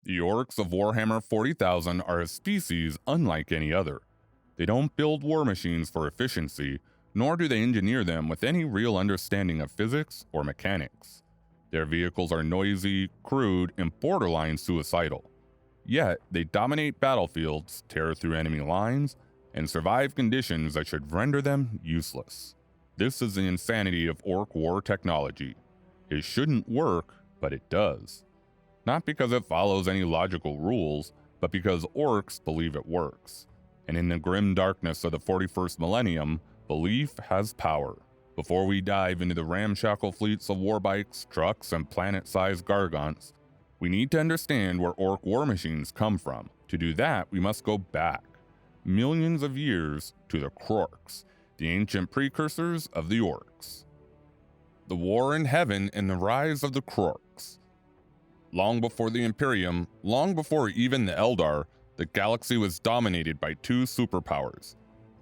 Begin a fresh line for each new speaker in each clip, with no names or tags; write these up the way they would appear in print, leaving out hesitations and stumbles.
The Orks of Warhammer 40,000 are a species unlike any other. They don't build war machines for efficiency, nor do they engineer them with any real understanding of physics or mechanics. Their vehicles are noisy, crude, and borderline suicidal. Yet, they dominate battlefields, tear through enemy lines, and survive conditions that should render them useless. This is the insanity of Ork war technology. It shouldn't work, but it does. Not because it follows any logical rules, but because Orks believe it works. And in the grim darkness of the 41st millennium, belief has power. Before we dive into the ramshackle fleets of warbikes, trucks, and planet-sized gargants, we need to understand where Ork war machines come from. To do that, we must go back millions of years to the Krorks, the ancient precursors of the Orks. The War in Heaven and the Rise of the Krorks. Long before the Imperium, long before even the Eldar, the galaxy was dominated by two superpowers.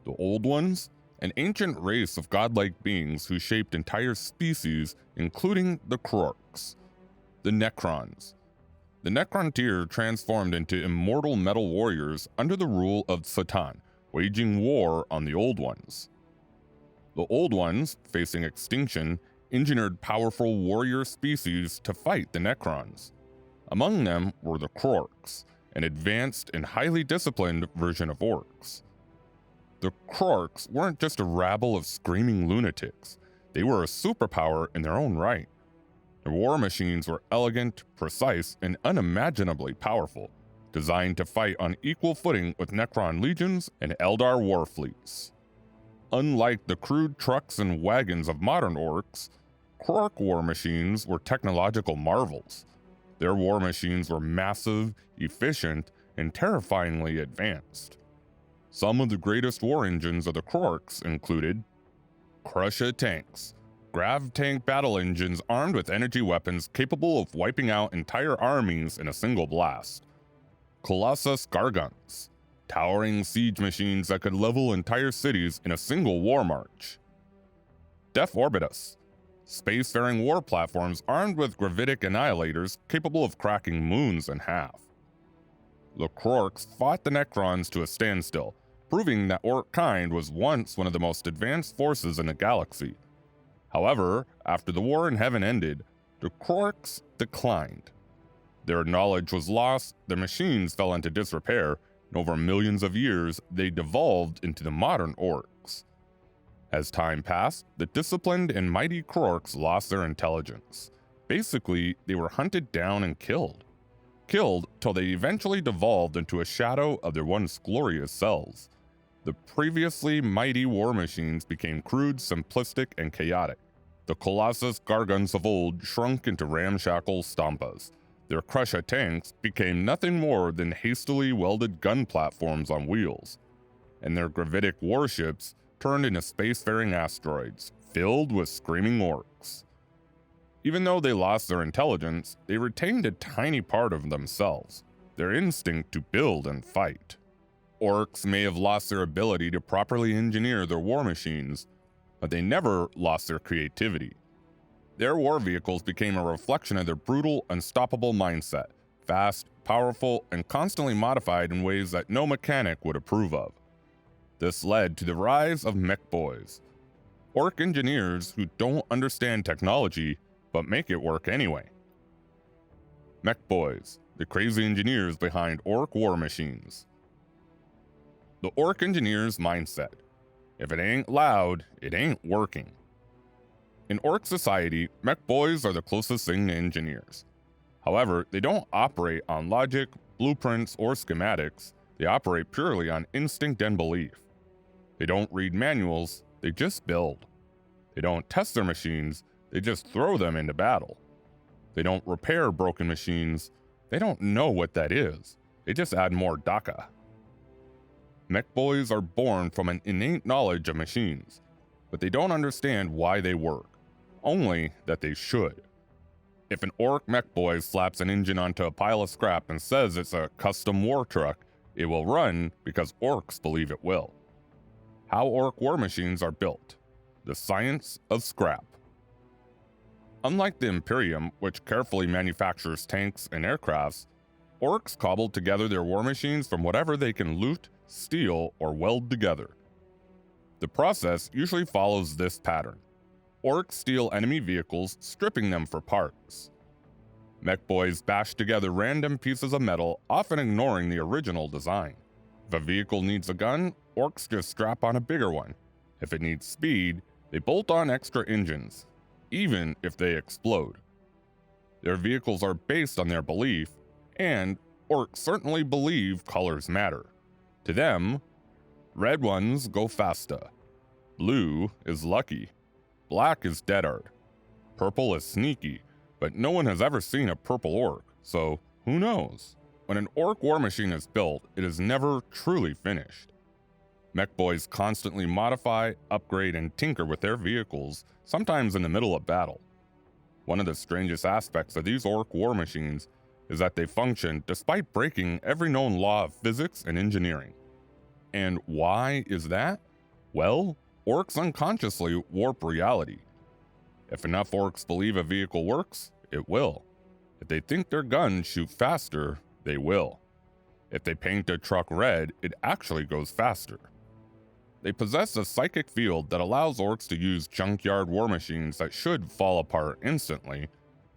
The Old Ones, an ancient race of godlike beings who shaped entire species, including the Krorks. The Necrons. The Necrontyr transformed into immortal metal warriors under the rule of Satan, waging war on the Old Ones. The Old Ones, facing extinction, engineered powerful warrior species to fight the Necrons. Among them were the Krorks, an advanced and highly disciplined version of Orks. The Krorks weren't just a rabble of screaming lunatics, they were a superpower in their own right. Their war machines were elegant, precise, and unimaginably powerful, designed to fight on equal footing with Necron legions and Eldar war fleets. Unlike the crude trucks and wagons of modern Orks, Krork war machines were technological marvels. Their war machines were massive, efficient, and terrifyingly advanced. Some of the greatest war engines of the Krorks included Krusha tanks, grav tank battle engines armed with energy weapons capable of wiping out entire armies in a single blast. Colossus gargants, towering siege machines that could level entire cities in a single war march. Def Orbitus, spacefaring war platforms armed with gravitic annihilators capable of cracking moons in half. The Krorks fought the Necrons to a standstill, proving that Ork kind was once one of the most advanced forces in the galaxy. However, after the War in Heaven ended, the Krorks declined. Their knowledge was lost, their machines fell into disrepair, and over millions of years, they devolved into the modern Orks. As time passed, the disciplined and mighty Krorks lost their intelligence. Basically, they were hunted down and killed. Killed till they eventually devolved into a shadow of their once glorious selves. The previously mighty war machines became crude, simplistic, and chaotic. The Colossus gargants of old shrunk into ramshackle stompas. Their Krusha tanks became nothing more than hastily welded gun platforms on wheels. And their gravitic warships turned into spacefaring asteroids, filled with screaming Orks. Even though they lost their intelligence, they retained a tiny part of themselves, their instinct to build and fight. Orks may have lost their ability to properly engineer their war machines, but they never lost their creativity. Their war vehicles became a reflection of their brutal, unstoppable mindset, fast, powerful, and constantly modified in ways that no mechanic would approve of. This led to the rise of Mekboyz, Ork engineers who don't understand technology but make it work anyway. Mekboyz, the crazy engineers behind Ork war machines. The Ork engineer's mindset: if it ain't loud, it ain't working. In Ork society, Mekboyz are the closest thing to engineers. However, they don't operate on logic, blueprints, or schematics. They operate purely on instinct and belief. They don't read manuals, they just build. They don't test their machines, they just throw them into battle. They don't repair broken machines, they don't know what that is. They just add more dakka. Mekboyz are born from an innate knowledge of machines, but they don't understand why they work, only that they should. If an Ork Mekboyz slaps an engine onto a pile of scrap and says it's a custom war truck, it will run because Orks believe it will. How Ork war machines are built: the science of scrap. Unlike the Imperium, which carefully manufactures tanks and aircrafts, Orks cobble together their war machines from whatever they can loot, steal, or weld together. The process usually follows this pattern. Orks steal enemy vehicles, stripping them for parts. Mekboyz bash together random pieces of metal, often ignoring the original design. If a vehicle needs a gun, Orks just strap on a bigger one. If it needs speed, they bolt on extra engines, even if they explode. Their vehicles are based on their belief, and Orks certainly believe colors matter. To them, red ones go faster, blue is lucky, black is dead hard, purple is sneaky, but no one has ever seen a purple ork, so who knows? When an ork war machine is built, it is never truly finished. Mekboyz constantly modify, upgrade, and tinker with their vehicles, sometimes in the middle of battle. One of the strangest aspects of these ork war machines is that they function despite breaking every known law of physics and engineering. And why is that? Well, orks unconsciously warp reality. If enough orks believe a vehicle works, it will. If they think their guns shoot faster, they will. If they paint a truck red, it actually goes faster. They possess a psychic field that allows orks to use junkyard war machines that should fall apart instantly,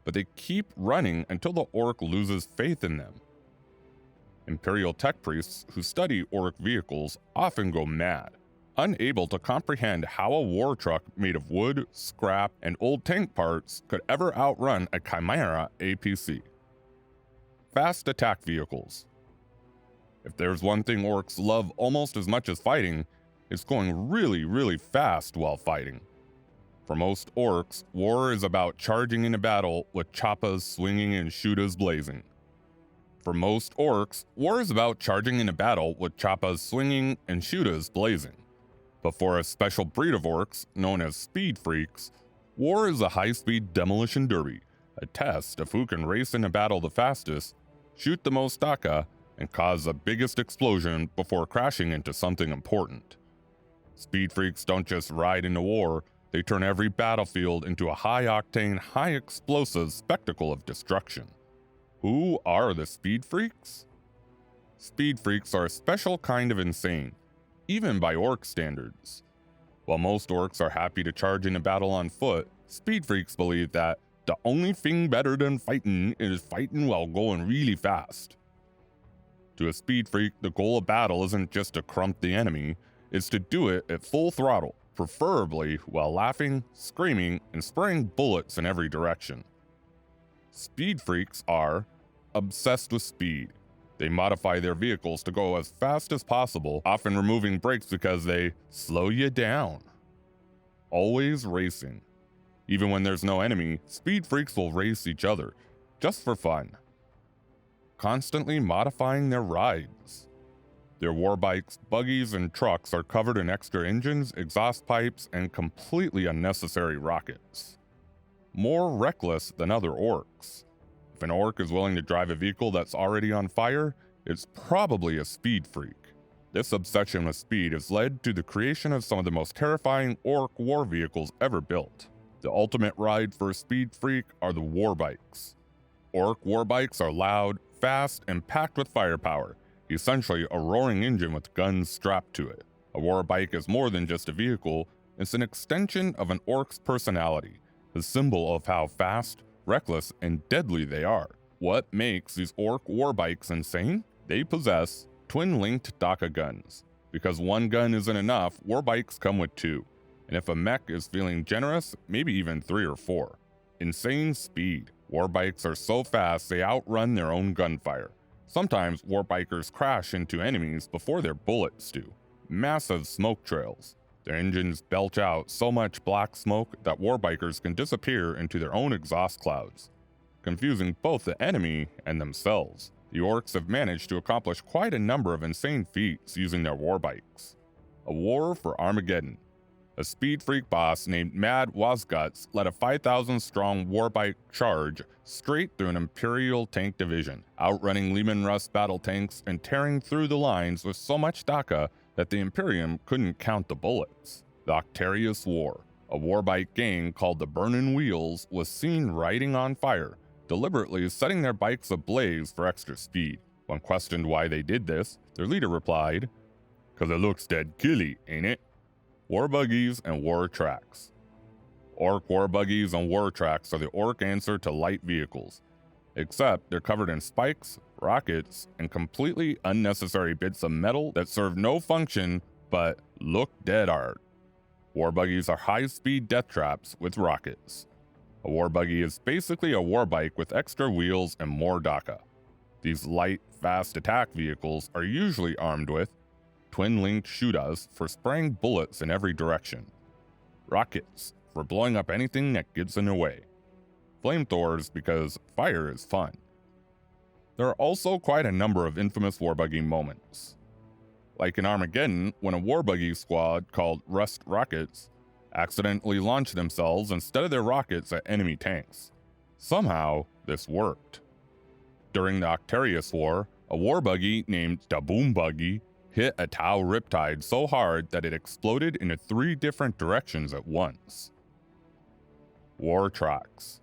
but they keep running until the ork loses faith in them. Imperial tech priests who study ork vehicles often go mad, unable to comprehend how a war truck made of wood, scrap, and old tank parts could ever outrun a Chimera APC. Fast attack vehicles. If there's one thing orks love almost as much as fighting, it's going really fast while fighting. For most orks, war is about charging into battle with choppas swinging and shootas blazing. For most orks, war is about charging into battle with choppas swinging and shootas blazing. But for a special breed of orks, known as Speed Freeks, war is a high-speed demolition derby, a test of who can race into battle the fastest, shoot the most dakka, and cause the biggest explosion before crashing into something important. Speed Freeks don't just ride into war, they turn every battlefield into a high-octane, high-explosive spectacle of destruction. Who are the Speed Freeks? Speed Freeks are a special kind of insane, even by ork standards. While most orks are happy to charge into battle on foot, Speed Freeks believe that the only thing better than fighting is fighting while going really fast. To a Speed Freak, the goal of battle isn't just to krump the enemy, it's to do it at full throttle, preferably while laughing, screaming, and spraying bullets in every direction. Speed Freaks are obsessed with speed. They modify their vehicles to go as fast as possible, often removing brakes because they slow you down. Always racing. Even when there's no enemy, Speed Freaks will race each other, just for fun. Constantly modifying their rides. Their war bikes, buggies, and trucks are covered in extra engines, exhaust pipes, and completely unnecessary rockets. More reckless than other orks. If an ork is willing to drive a vehicle that's already on fire, it's probably a speed freak. This obsession with speed has led to the creation of some of the most terrifying ork war vehicles ever built. The ultimate ride for a speed freak are the war bikes. Ork war bikes are loud, fast, and packed with firepower, essentially a roaring engine with guns strapped to it. A war bike is more than just a vehicle, it's an extension of an ork's personality, a symbol of how fast, reckless, and deadly they are. What makes these ork war bikes insane? They possess twin-linked dakka guns. Because one gun isn't enough, war bikes come with two. And if a mech is feeling generous, maybe even 3 or 4. Insane speed. War bikes are so fast they outrun their own gunfire. Sometimes war bikers crash into enemies before their bullets do. Massive smoke trails. Their engines belch out so much black smoke that war bikers can disappear into their own exhaust clouds, confusing both the enemy and themselves. The orks have managed to accomplish quite a number of insane feats using their war bikes. A war for Armageddon. A speed freak boss named Mad Wazguts led a 5,000-strong warbike charge straight through an Imperial tank division, outrunning Lehman Russ battle tanks and tearing through the lines with so much dakka that the Imperium couldn't count the bullets. The Octarius War, a warbike gang called the Burnin' Wheels, was seen riding on fire, deliberately setting their bikes ablaze for extra speed. When questioned why they did this, their leader replied, "'Cause it looks dead killy, ain't it?" Warbuggies and Wartrakks. Ork Warbuggies and Wartrakks are the Ork answer to light vehicles, except they're covered in spikes, rockets, and completely unnecessary bits of metal that serve no function but look dead art. Warbuggies are high-speed death traps with rockets. A warbuggy is basically a warbike with extra wheels and more dakka. These light, fast attack vehicles are usually armed with twin-linked shootiest for spraying bullets in every direction, rockets for blowing up anything that gets in their way, flamethrowers because fire is fun. There are also quite a number of infamous warbuggy moments. Like in Armageddon, when a warbuggy squad called Rust Rockets accidentally launched themselves instead of their rockets at enemy tanks. Somehow, this worked. During the Octarius War, a warbuggy named the Boom Buggy hit a Tau Riptide so hard that it exploded into 3 different directions at once. Wartrakks.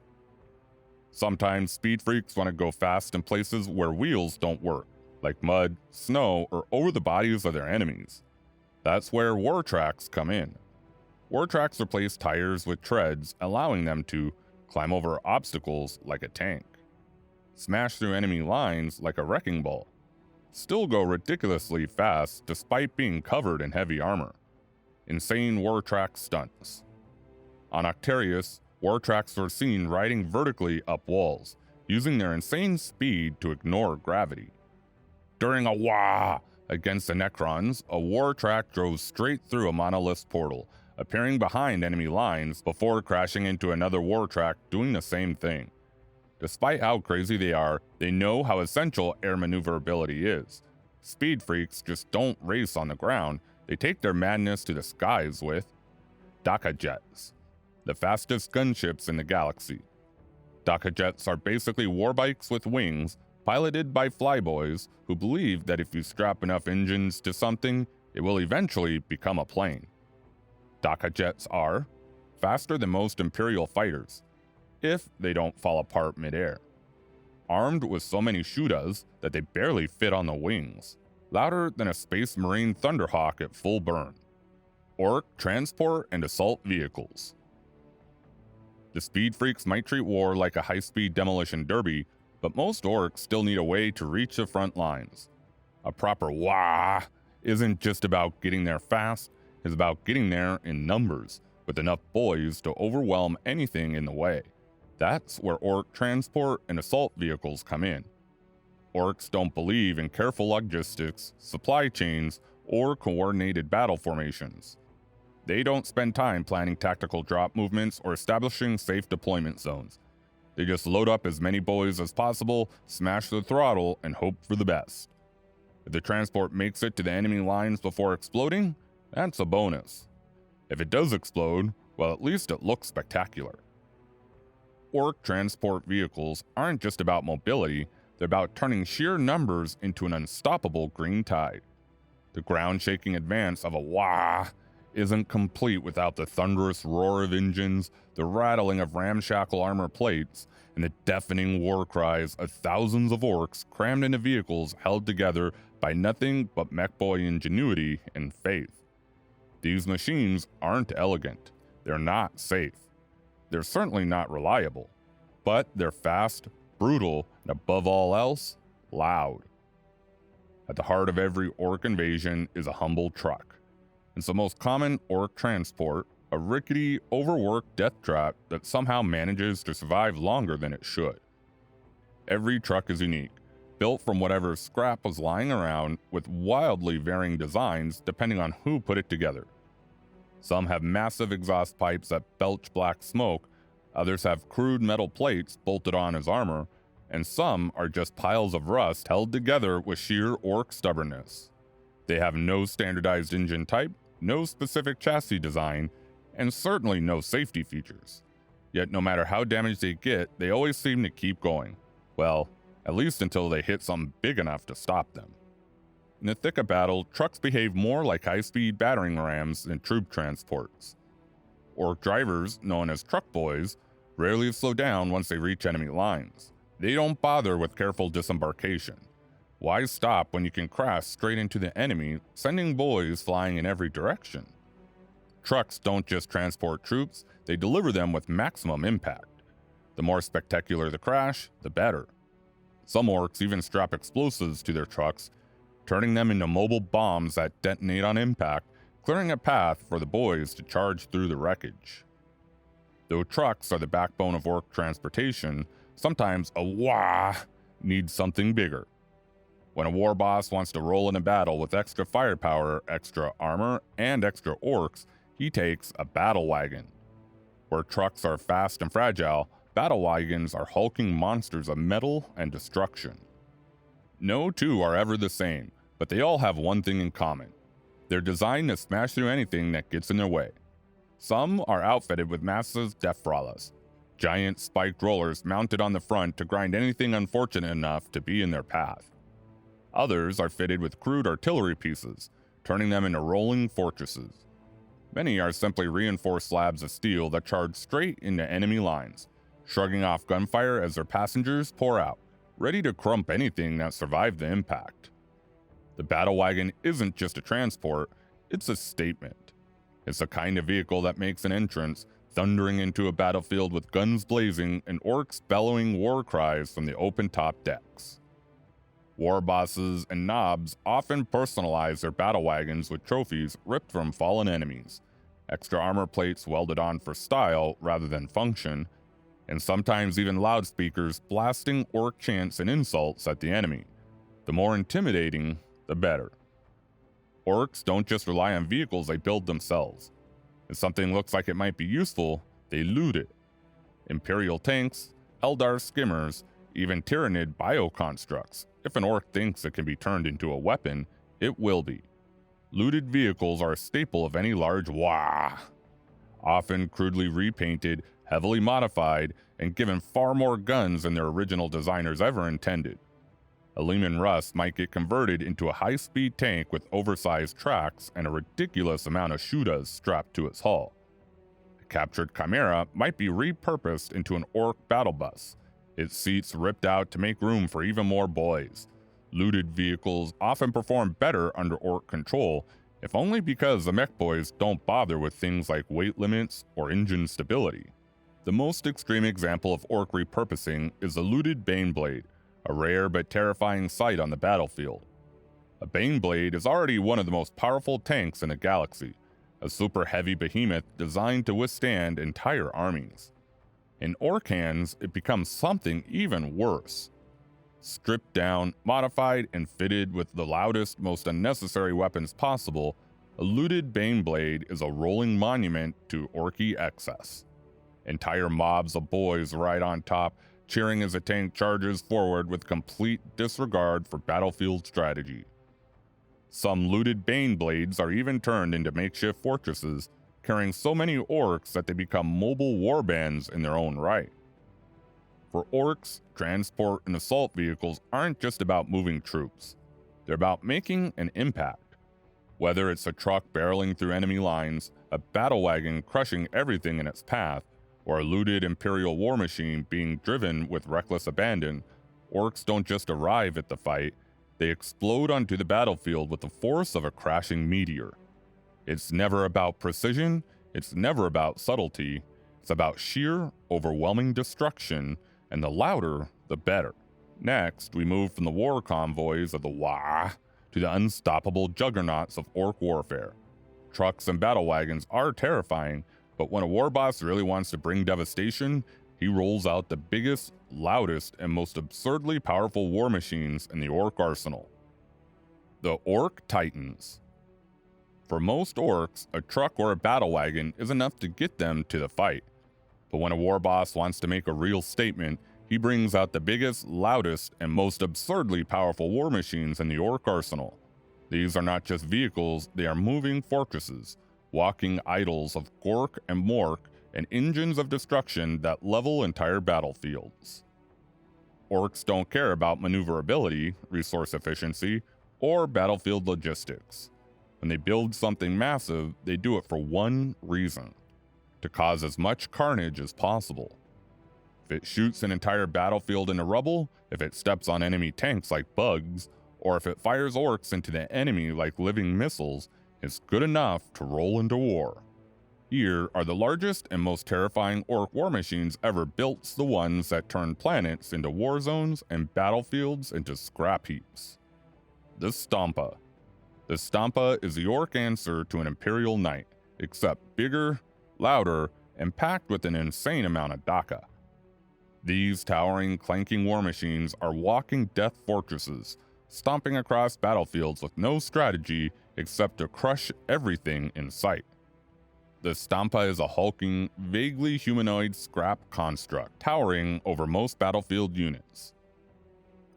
Sometimes Speed Freaks want to go fast in places where wheels don't work, like mud, snow, or over the bodies of their enemies. That's where Wartrakks come in. Wartrakks replace tires with treads, allowing them to climb over obstacles like a tank, smash through enemy lines like a wrecking ball, still go ridiculously fast despite being covered in heavy armor. Insane Wartrack stunts. On Octarius, Wartrakks were seen riding vertically up walls, using their insane speed to ignore gravity. During a WAAAGH against the Necrons, a Wartrakk drove straight through a monolith portal, appearing behind enemy lines before crashing into another Wartrakk doing the same thing. Despite how crazy they are, they know how essential air maneuverability is. Speed Freaks just don't race on the ground, they take their madness to the skies with dakka-jets, the fastest gunships in the galaxy. Dakka-jets are basically warbikes with wings, piloted by flyboys who believe that if you strap enough engines to something, it will eventually become a plane. Dakka-jets are faster than most Imperial fighters, if they don't fall apart midair. Armed with so many shootas that they barely fit on the wings, louder than a Space Marine Thunderhawk at full burn. Ork transport and assault vehicles. The Speed Freaks might treat war like a high-speed demolition derby, but most Orks still need a way to reach the front lines. A proper WAAAGH isn't just about getting there fast, it's about getting there in numbers, with enough boys to overwhelm anything in the way. That's where Ork transport and assault vehicles come in. Orks don't believe in careful logistics, supply chains, or coordinated battle formations. They don't spend time planning tactical drop movements or establishing safe deployment zones. They just load up as many boys as possible, smash the throttle, and hope for the best. If the transport makes it to the enemy lines before exploding, that's a bonus. If it does explode, well, at least it looks spectacular. Ork transport vehicles aren't just about mobility, they're about turning sheer numbers into an unstoppable green tide. The ground-shaking advance of a WAAAGH isn't complete without the thunderous roar of engines, the rattling of ramshackle armor plates, and the deafening war cries of thousands of Orks crammed into vehicles held together by nothing but Mekboyz ingenuity and faith. These machines aren't elegant, they're not safe, they're certainly not reliable, but they're fast, brutal, and above all else, loud. At the heart of every Ork invasion is a humble truck. It's the most common Ork transport, a rickety, overworked death trap that somehow manages to survive longer than it should. Every truck is unique, built from whatever scrap was lying around, with wildly varying designs depending on who put it together. Some have massive exhaust pipes that belch black smoke, others have crude metal plates bolted on as armor, and some are just piles of rust held together with sheer Ork stubbornness. They have no standardized engine type, no specific chassis design, and certainly no safety features. Yet no matter how damaged they get, they always seem to keep going. Well, at least until they hit something big enough to stop them. In the thick of battle, trucks behave more like high-speed battering rams than troop transports. Ork drivers, known as truck boys, rarely slow down once they reach enemy lines. They don't bother with careful disembarkation. Why stop when you can crash straight into the enemy, sending boys flying in every direction? Trucks don't just transport troops, they deliver them with maximum impact. The more spectacular the crash, the better. Some orks even strap explosives to their trucks, turning them into mobile bombs that detonate on impact, clearing a path for the boys to charge through the wreckage. Though trucks are the backbone of ork transportation, sometimes a WAAAGH needs something bigger. When a war boss wants to roll in a battle with extra firepower, extra armor, and extra orks, he takes a Battlewagon. Where trucks are fast and fragile, Battlewagons are hulking monsters of metal and destruction. No two are ever the same, but they all have one thing in common. They're designed to smash through anything that gets in their way. Some are outfitted with massive death brallas, giant spiked rollers mounted on the front to grind anything unfortunate enough to be in their path. Others are fitted with crude artillery pieces, turning them into rolling fortresses. Many are simply reinforced slabs of steel that charge straight into enemy lines, shrugging off gunfire as their passengers pour out, ready to crump anything that survived the impact. The Battlewagon isn't just a transport, it's a statement. It's the kind of vehicle that makes an entrance, thundering into a battlefield with guns blazing and orks bellowing war cries from the open-top decks. War bosses and knobs often personalize their Battlewagons with trophies ripped from fallen enemies, extra armor plates welded on for style rather than function, and sometimes even loudspeakers blasting ork chants and insults at the enemy. The more intimidating, the better. Orks don't just rely on vehicles they build themselves. If something looks like it might be useful, they loot it. Imperial tanks, Eldar skimmers, even Tyrannid bioconstructs. If an ork thinks it can be turned into a weapon, it will be. Looted vehicles are a staple of any large WAAAGH. Often crudely repainted, heavily modified, and given far more guns than their original designers ever intended. A Leman Russ might get converted into a high-speed tank with oversized tracks and a ridiculous amount of shootas strapped to its hull. A captured Chimera might be repurposed into an ork battle bus, its seats ripped out to make room for even more boys. Looted vehicles often perform better under ork control, if only because the Mekboyz don't bother with things like weight limits or engine stability. The most extreme example of ork repurposing is the looted Baneblade, a rare but terrifying sight on the battlefield. A Baneblade is already one of the most powerful tanks in the galaxy, a super heavy behemoth designed to withstand entire armies. In ork hands, it becomes something even worse. Stripped down, modified, and fitted with the loudest, most unnecessary weapons possible, a looted Baneblade is a rolling monument to orky excess. Entire mobs of boys ride on top, cheering as the tank charges forward with complete disregard for battlefield strategy. Some looted Baneblades are even turned into makeshift fortresses, carrying so many orks that they become mobile warbands in their own right. For orks, transport and assault vehicles aren't just about moving troops. They're about making an impact. Whether it's a truck barreling through enemy lines, a Battlewagon crushing everything in its path, or a looted Imperial war machine being driven with reckless abandon, orks don't just arrive at the fight, they explode onto the battlefield with the force of a crashing meteor. It's never about precision, it's never about subtlety, it's about sheer, overwhelming destruction, and the louder, the better. Next, we move from the war convoys of the WAAAGH to the unstoppable juggernauts of ork warfare. Trucks and Battlewagons are terrifying, but when a war boss really wants to bring devastation, he rolls out the biggest, loudest, and most absurdly powerful war machines in the ork arsenal. The Ork Titans. For most orks, a truck or a Battlewagon is enough to get them to the fight. But when a war boss wants to make a real statement, he brings out the biggest, loudest, and most absurdly powerful war machines in the ork arsenal. These are not just vehicles, they are moving fortresses, walking idols of gork and mork, and engines of destruction that level entire battlefields. Orks don't care about maneuverability, resource efficiency, or battlefield logistics. When they build something massive, they do it for one reason: to cause as much carnage as possible. If it shoots an entire battlefield into rubble, if it steps on enemy tanks like bugs, or if it fires orks into the enemy like living missiles, it's good enough to roll into war. Here are the largest and most terrifying ork war machines ever built, the ones that turn planets into war zones and battlefields into scrap heaps. The Stompa. The Stompa is the ork answer to an Imperial Knight, except bigger, louder, and packed with an insane amount of dakka. These towering, clanking war machines are walking death fortresses, stomping across battlefields with no strategy except to crush everything in sight. The Stompa is a hulking, vaguely humanoid scrap construct, towering over most battlefield units.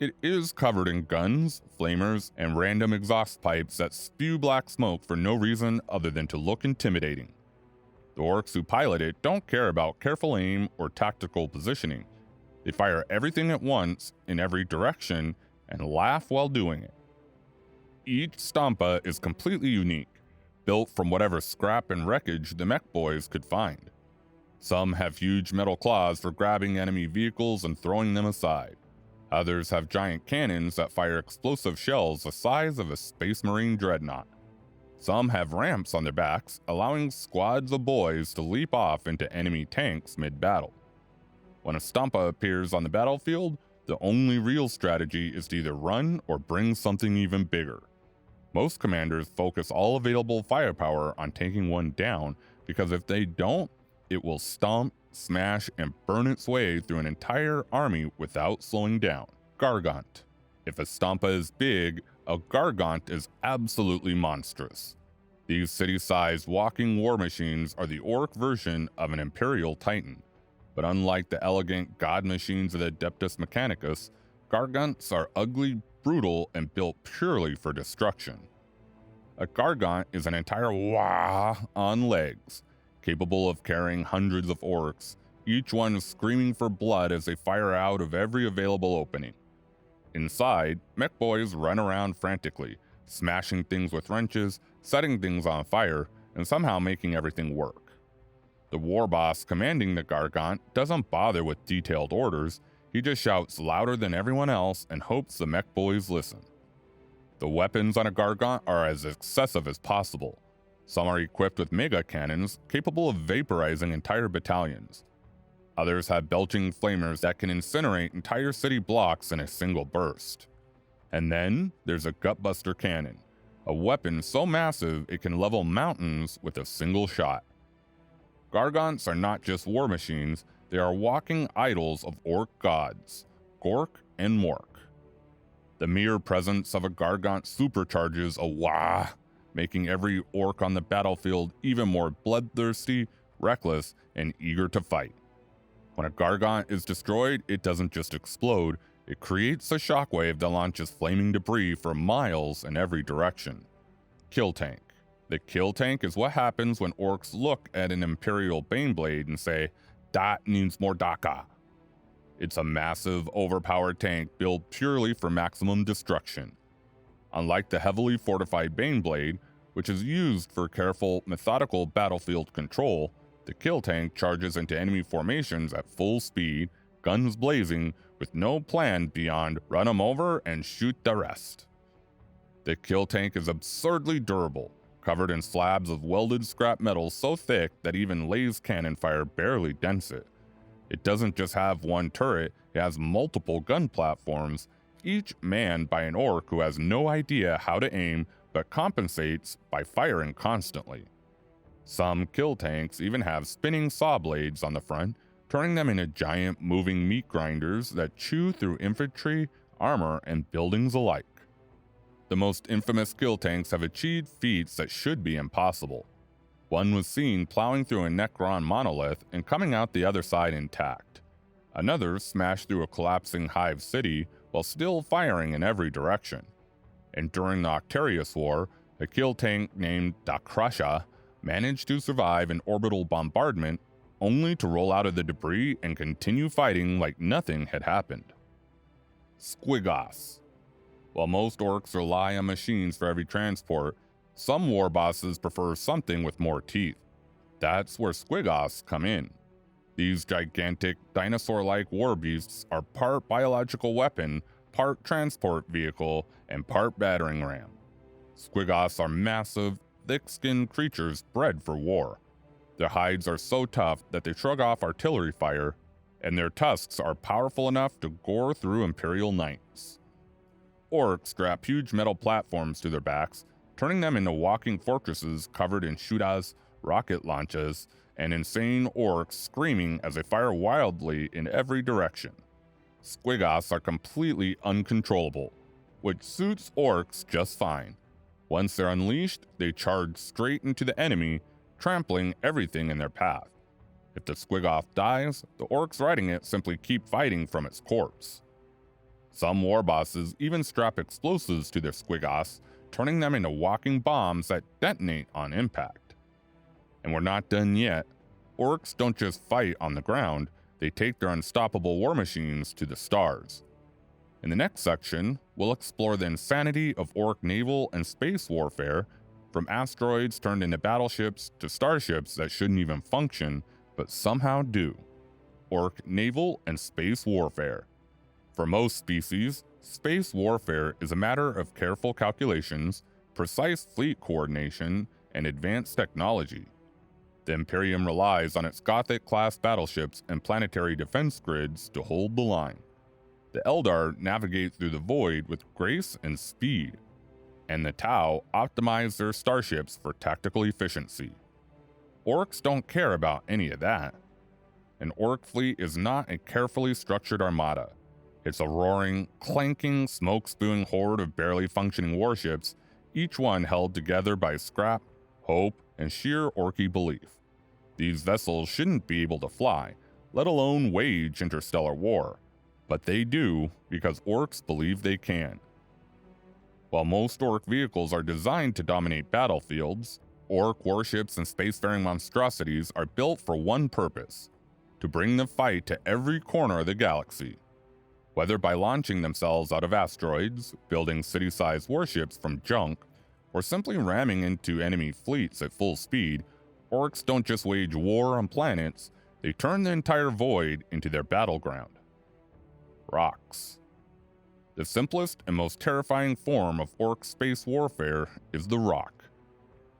It is covered in guns, flamers, and random exhaust pipes that spew black smoke for no reason other than to look intimidating. The orks who pilot it don't care about careful aim or tactical positioning. They fire everything at once, in every direction, and laugh while doing it. Each Stompa is completely unique, built from whatever scrap and wreckage the Mekboyz could find. Some have huge metal claws for grabbing enemy vehicles and throwing them aside. Others have giant cannons that fire explosive shells the size of a Space Marine dreadnought. Some have ramps on their backs, allowing squads of boys to leap off into enemy tanks mid-battle. When a Stompa appears on the battlefield, the only real strategy is to either run or bring something even bigger. Most commanders focus all available firepower on taking one down, because if they don't, it will stomp, smash, and burn its way through an entire army without slowing down. Gargant. If a Stompa is big, a Gargant is absolutely monstrous. These city-sized walking war machines are the ork version of an Imperial Titan, but unlike the elegant god machines of the Adeptus Mechanicus, Gargants are ugly, brutal, and built purely for destruction. A Gargant is an entire WAAAGH on legs, capable of carrying hundreds of orks, each one screaming for blood as they fire out of every available opening. Inside, Mekboyz run around frantically, smashing things with wrenches, setting things on fire, and somehow making everything work. The war boss commanding the Gargant doesn't bother with detailed orders, he just shouts louder than everyone else and hopes the Mekboyz listen. The weapons on a Gargant are as excessive as possible. Some are equipped with mega cannons capable of vaporizing entire battalions. Others have belching flamers that can incinerate entire city blocks in a single burst. And then there's a gutbuster cannon, a weapon so massive it can level mountains with a single shot. Gargants are not just war machines, they are walking idols of ork gods, Gork and Mork. The mere presence of a Gargant supercharges a WAAAGH, making every ork on the battlefield even more bloodthirsty, reckless, and eager to fight. When a Gargant is destroyed, it doesn't just explode, it creates a shockwave that launches flaming debris for miles in every direction. Kill tank. The kill tank is what happens when orks look at an Imperial Baneblade and say, "That needs more dakka." It's a massive, overpowered tank built purely for maximum destruction. Unlike the heavily fortified Baneblade, which is used for careful, methodical battlefield control, the kill tank charges into enemy formations at full speed, guns blazing, with no plan beyond run 'em over and shoot the rest. The kill tank is absurdly durable, covered in slabs of welded scrap metal so thick that even laser cannon fire barely dents it. It doesn't just have one turret, it has multiple gun platforms, each manned by an ork who has no idea how to aim but compensates by firing constantly. Some kill tanks even have spinning saw blades on the front, turning them into giant moving meat grinders that chew through infantry, armor, and buildings alike. The most infamous kill tanks have achieved feats that should be impossible. One was seen plowing through a Necron monolith and coming out the other side intact. Another smashed through a collapsing hive city while still firing in every direction. And during the Octarius War, a kill tank named dakka-laden managed to survive an orbital bombardment only to roll out of the debris and continue fighting like nothing had happened. Squigos. While most orks rely on machines for every transport, some war bosses prefer something with more teeth. That's where Squigos come in. These gigantic, dinosaur-like war beasts are part biological weapon, part transport vehicle, and part battering ram. Squiggoths are massive, thick-skinned creatures bred for war. Their hides are so tough that they shrug off artillery fire, and their tusks are powerful enough to gore through Imperial Knights. Orks strap huge metal platforms to their backs, turning them into walking fortresses covered in shootiest, rocket launches, and insane orks screaming as they fire wildly in every direction. Squiggoths are completely uncontrollable, which suits orks just fine. Once they're unleashed, they charge straight into the enemy, trampling everything in their path. If the squiggoth dies, the orks riding it simply keep fighting from its corpse. Some war bosses even strap explosives to their squiggoths, turning them into walking bombs that detonate on impact. And we're not done yet. Orks don't just fight on the ground, they take their unstoppable war machines to the stars. In the next section, we'll explore the insanity of ork naval and space warfare, from asteroids turned into battleships to starships that shouldn't even function, but somehow do. Ork naval and space warfare. For most species, space warfare is a matter of careful calculations, precise fleet coordination, and advanced technology. The Imperium relies on its Gothic-class battleships and planetary defense grids to hold the line. The Eldar navigate through the void with grace and speed, and the Tau optimize their starships for tactical efficiency. Orks don't care about any of that. An ork fleet is not a carefully structured armada. It's a roaring, clanking, smoke-spewing horde of barely functioning warships, each one held together by scrap, hope, and sheer orky belief. These vessels shouldn't be able to fly, let alone wage interstellar war, but they do because orks believe they can. While most ork vehicles are designed to dominate battlefields, ork warships and spacefaring monstrosities are built for one purpose: to bring the fight to every corner of the galaxy. Whether by launching themselves out of asteroids, building city-sized warships from junk, or simply ramming into enemy fleets at full speed, orks don't just wage war on planets, they turn the entire void into their battleground. Rocks. The simplest and most terrifying form of ork space warfare is the rock.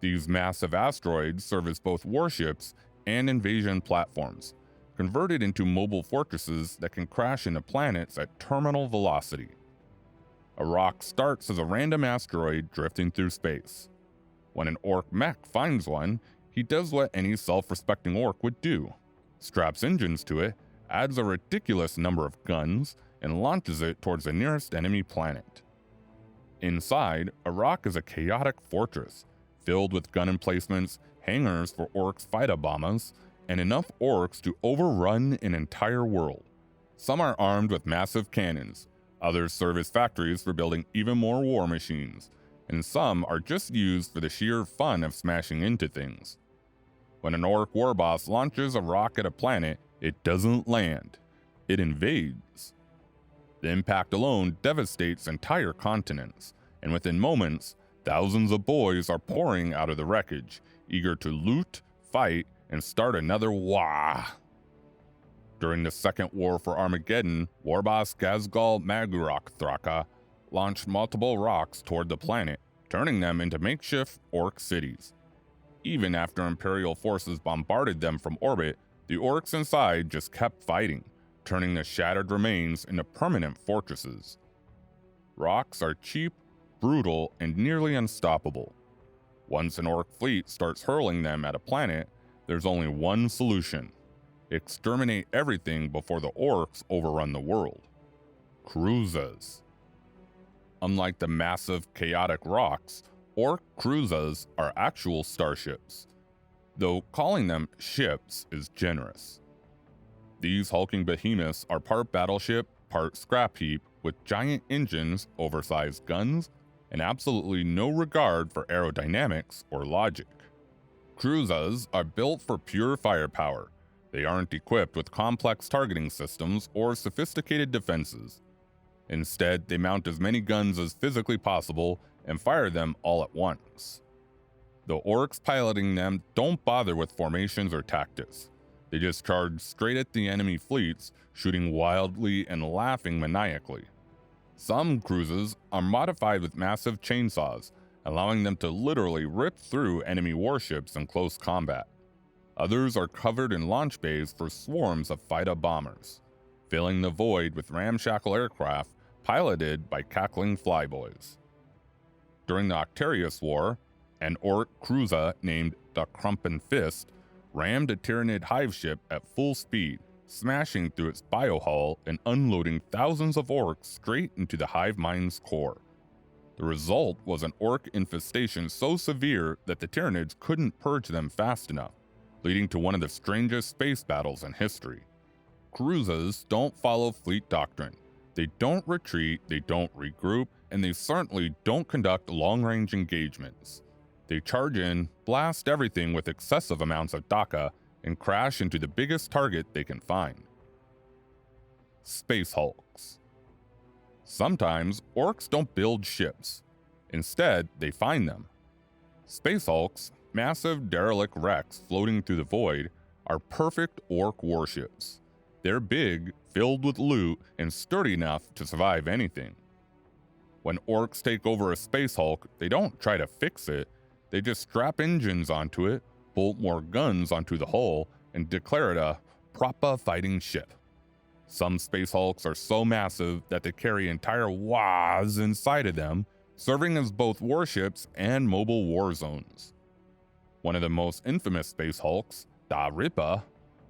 These massive asteroids serve as both warships and invasion platforms, converted into mobile fortresses that can crash into planets at terminal velocity. A rock starts as a random asteroid drifting through space. When an ork mech finds one, he does what any self-respecting ork would do: straps engines to it, adds a ridiculous number of guns, and launches it towards the nearest enemy planet. Inside, a rock is a chaotic fortress, filled with gun emplacements, hangars for orks' fighter-bombers, and enough orks to overrun an entire world. Some are armed with massive cannons, others serve as factories for building even more war machines, and some are just used for the sheer fun of smashing into things. When an ork war boss launches a rock at a planet, it doesn't land, it invades. The impact alone devastates entire continents, and within moments, thousands of boys are pouring out of the wreckage, eager to loot, fight, and start another WAAAGH. During the Second War for Armageddon, Warboss Gazgal Magurok launched multiple rocks toward the planet, turning them into makeshift ork cities. Even after Imperial forces bombarded them from orbit, the orks inside just kept fighting, turning the shattered remains into permanent fortresses. Rocks are cheap, brutal, and nearly unstoppable. Once an ork fleet starts hurling them at a planet, there's only one solution: exterminate everything before the orks overrun the world. Cruisers. Unlike the massive, chaotic rocks, ork cruisers are actual starships, though calling them ships is generous. These hulking behemoths are part battleship, part scrap heap, with giant engines, oversized guns, and absolutely no regard for aerodynamics or logic. Cruisers are built for pure firepower. They aren't equipped with complex targeting systems or sophisticated defenses. Instead, they mount as many guns as physically possible and fire them all at once. The orks piloting them don't bother with formations or tactics. They just charge straight at the enemy fleets, shooting wildly and laughing maniacally. Some cruisers are modified with massive chainsaws, allowing them to literally rip through enemy warships in close combat. Others are covered in launch bays for swarms of fighter bombers, filling the void with ramshackle aircraft piloted by cackling flyboys. During the Octarius War, an Ork cruiser named the Krump rammed a Tyranid hive ship at full speed, smashing through its biohull and unloading thousands of orks straight into the hive mind's core. The result was an ork infestation so severe that the Tyranids couldn't purge them fast enough, leading to one of the strangest space battles in history. Cruisers don't follow fleet doctrine. They don't retreat, they don't regroup, and they certainly don't conduct long-range engagements. They charge in, blast everything with excessive amounts of dakka, and crash into the biggest target they can find. Space Hulks. Sometimes orks don't build ships. Instead, they find them. Space Hulks, massive derelict wrecks floating through the void, are perfect ork warships. They're big, filled with loot, and sturdy enough to survive anything. When orks take over a space hulk, they don't try to fix it, they just strap engines onto it, bolt more guns onto the hull, and declare it a proper fighting ship. Some space hulks are so massive that they carry entire WAAAGHs inside of them, serving as both warships and mobile war zones. One of the most infamous space hulks, the Ripper,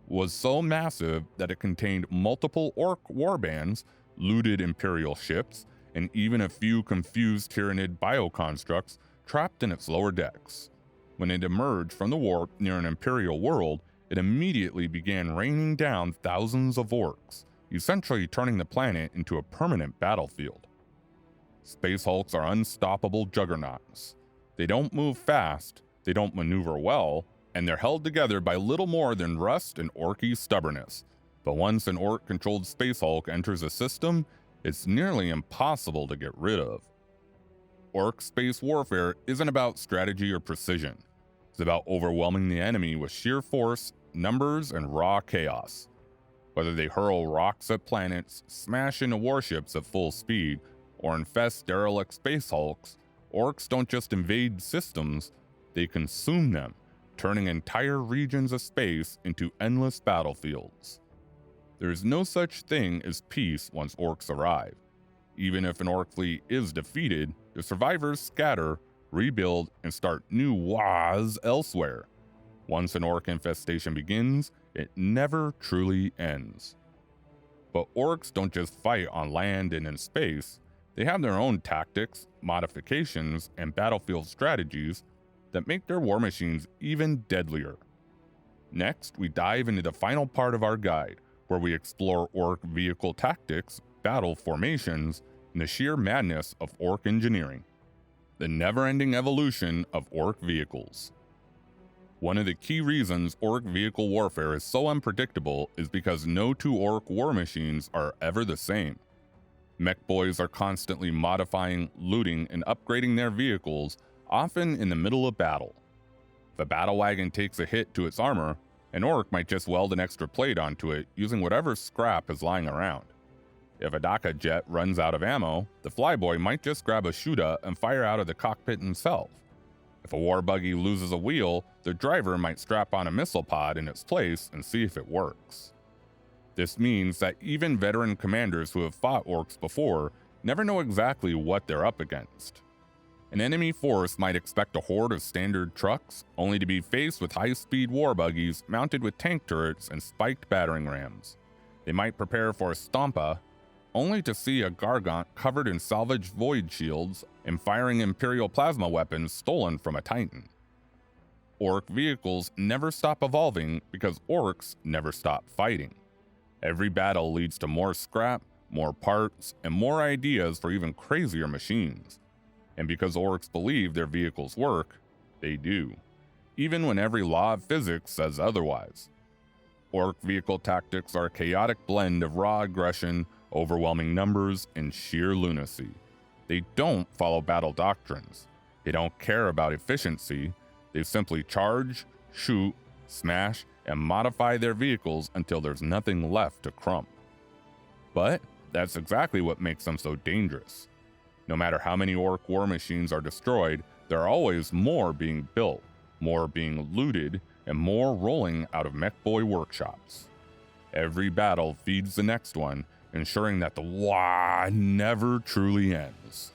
was so massive that it contained multiple ork warbands, looted Imperial ships, and even a few confused Tyranid bioconstructs trapped in its lower decks. When it emerged from the warp near an Imperial world, it immediately began raining down thousands of orks, essentially turning the planet into a permanent battlefield. Space hulks are unstoppable juggernauts. They don't move fast, they don't maneuver well, and they're held together by little more than rust and orky stubbornness. But once an ork-controlled space hulk enters a system, it's nearly impossible to get rid of. Ork space warfare isn't about strategy or precision. It's about overwhelming the enemy with sheer force, numbers, and raw chaos. Whether they hurl rocks at planets, smash into warships at full speed, or infest derelict space hulks, orks don't just invade systems, they consume them, turning entire regions of space into endless battlefields. There is no such thing as peace once orks arrive. Even if an ork fleet is defeated, the survivors scatter, rebuild, and start new WAAAGHs elsewhere. Once an ork infestation begins, it never truly ends. But orks don't just fight on land and in space, they have their own tactics, modifications, and battlefield strategies that make their war machines even deadlier. Next, we dive into the final part of our guide, where we explore ork vehicle tactics, battle formations, and the sheer madness of ork engineering. The never-ending evolution of ork vehicles. One of the key reasons ork vehicle warfare is so unpredictable is because no two ork war machines are ever the same. Mekboyz are constantly modifying, looting, and upgrading their vehicles, often in the middle of battle. If a battlewagon takes a hit to its armor, an ork might just weld an extra plate onto it using whatever scrap is lying around. If a dakka jet runs out of ammo, the flyboy might just grab a shooter and fire out of the cockpit himself. If a warbuggy loses a wheel, the driver might strap on a missile pod in its place and see if it works. This means that even veteran commanders who have fought orks before never know exactly what they're up against. An enemy force might expect a horde of standard trucks, only to be faced with high-speed warbuggies mounted with tank turrets and spiked battering rams. They might prepare for a stompa, only to see a gargant covered in salvaged void shields and firing Imperial plasma weapons stolen from a Titan. Ork vehicles never stop evolving because orks never stop fighting. Every battle leads to more scrap, more parts, and more ideas for even crazier machines. And because orks believe their vehicles work, they do, even when every law of physics says otherwise. Ork vehicle tactics are a chaotic blend of raw aggression, overwhelming numbers, and sheer lunacy. They don't follow battle doctrines. They don't care about efficiency. They simply charge, shoot, smash, and modify their vehicles until there's nothing left to krump. But that's exactly what makes them so dangerous. No matter how many ork war machines are destroyed, there are always more being built, more being looted, and more rolling out of Mekboyz workshops. Every battle feeds the next one, ensuring that the WAAAGH never truly ends.